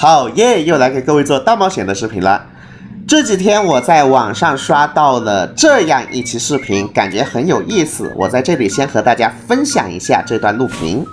好耶，又来给各位做大冒险的视频了。这几天我在网上刷到了这样一期视频，感觉很有意思，我在这里先和大家分享一下这段录屏。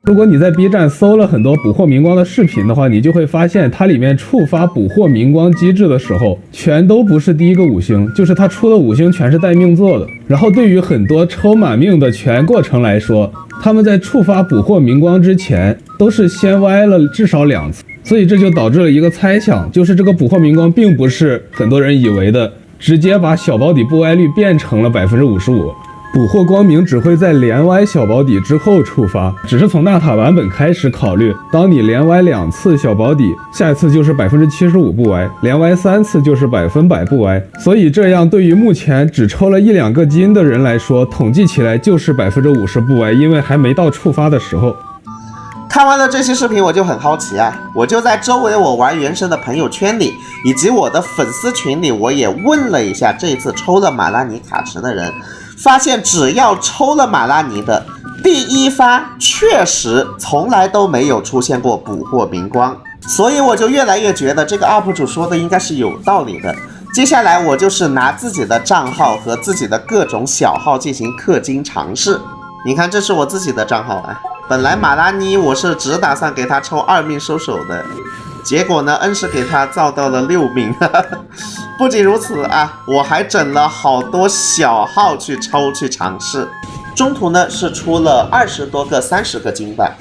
如果你在 B 站搜了很多捕获明光的视频的话，你就会发现它里面触发捕获明光机制的时候，全都不是第一个5星，就是它出的5星全是带命做的。然后对于很多抽满命的全过程来说，他们在触发捕获明光之前都是先歪了至少2次，所以这就导致了一个猜想，就是这个捕获明光并不是很多人以为的直接把小保底不歪率变成了55%。捕获光明只会在连歪小保底之后触发，只是从纳塔版本开始考虑，当你连歪2次小保底，下一次就是75%不歪，连歪3次就是100%不歪。所以这样对于目前只抽了1-2个金的人来说，统计起来就是50%不歪，因为还没到触发的时候。看完了这期视频，我就很好奇啊，我就在周围我玩原神的朋友圈里，以及我的粉丝群里，我也问了一下这一次抽了马拉尼卡池的人，发现只要抽了马拉尼的第一发，确实从来都没有出现过捕获明光，所以我就越来越觉得这个 UP 主说的应该是有道理的。接下来我就是拿自己的账号和自己的各种小号进行氪金尝试。你看，这是我自己的账号啊。本来马拉尼我是只打算给他抽2命收手的，结果呢，恩师给他造到了6命。不仅如此啊，我还整了好多小号去抽去尝试，中途呢是出了20多个、30个金版，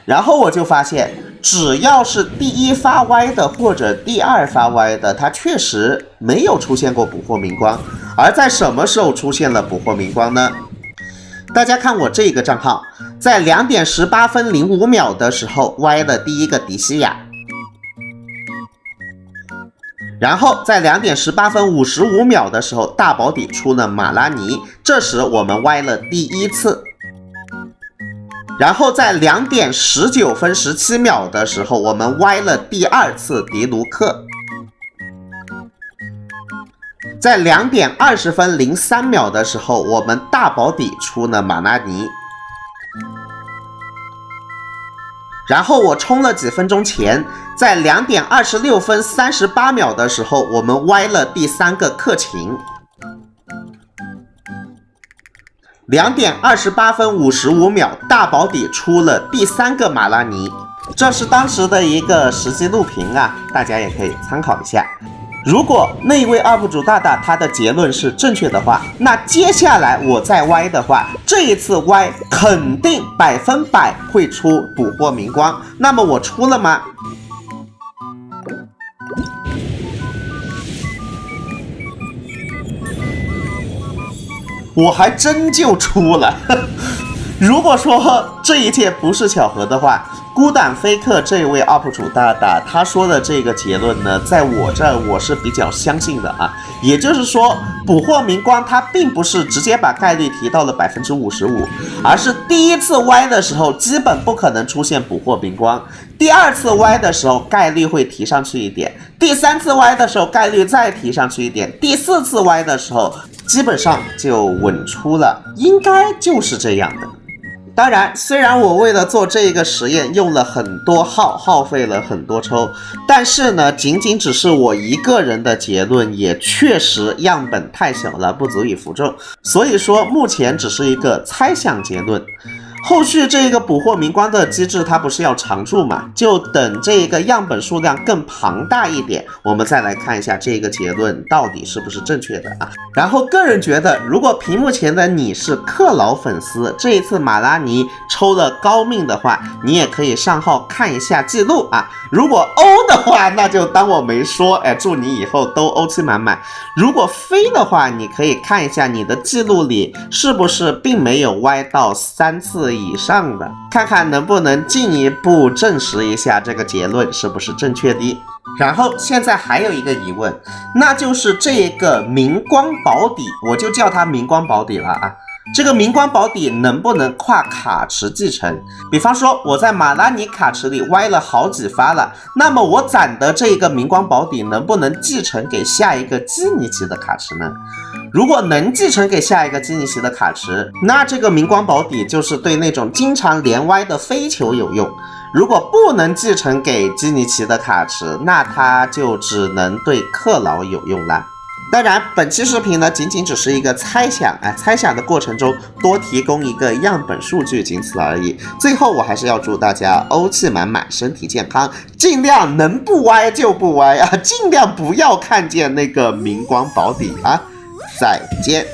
然后我就发现，只要是第一发歪的或者第二发歪的，它确实没有出现过捕获明光。而在什么时候出现了捕获明光呢？大家看我这个账号，在2点18分05秒的时候歪了第一个迪西亚，然后在2点18分55秒的时候大保底出了马拉尼，这时我们歪了第1次，然后在2点19分17秒的时候我们歪了第2次迪卢克，在2点20分03秒的时候我们大保底出了马拉尼，然后我冲了几分钟前，在2点26分38秒的时候我们歪了第3个克勤，2点28分55秒大保底出了第3个马拉尼，这是当时的一个实际录屏啊，大家也可以参考一下。如果那一位 UP 主大大他的结论是正确的话，那接下来我再歪的话，这一次歪肯定100%会出捕获明光。那么我出了吗？我还真就出了。如果说这一切不是巧合的话，孤胆飞客这位 UP 主大大他说的这个结论呢，在我这儿我是比较相信的啊。也就是说，捕获明光它并不是直接把概率提到了55%，而是第一次歪的时候基本不可能出现捕获明光，第2次歪的时候概率会提上去一点，第3次歪的时候概率再提上去一点，第4次歪的时候基本上就稳出了，应该就是这样的。当然，虽然我为了做这个实验用了很多号，耗费了很多抽，但是呢，仅仅只是我一个人的结论，也确实样本太小了，不足以服众。所以说，目前只是一个猜想结论。后续这个捕获明光的机制它不是要常驻嘛，就等这个样本数量更庞大一点，我们再来看一下这个结论到底是不是正确的啊。然后个人觉得，如果屏幕前的你是氪老粉丝，这一次马拉尼抽了高命的话，你也可以上号看一下记录啊。如果欧的话，那就当我没说，祝你以后都欧气满满。如果飞的话，你可以看一下你的记录里是不是并没有歪到3次以上的，看看能不能进一步证实一下这个结论是不是正确的。然后现在还有一个疑问，那就是这个明光保底，我就叫它明光保底了啊。这个明光保底能不能跨卡池继承？比方说我在马拉尼卡池里歪了好几发了，那么我攒的这个明光保底能不能继承给下一个基尼奇的卡池呢？如果能继承给下一个基尼奇的卡池，那这个明光保底就是对那种经常连歪的飞球有用。如果不能继承给基尼奇的卡池，那它就只能对克劳有用了。当然，本期视频呢仅仅只是一个猜想，猜想的过程中多提供一个样本数据，仅此而已。最后我还是要祝大家欧气满满，身体健康，尽量能不歪就不歪啊，尽量不要看见那个明光保底啊！再见。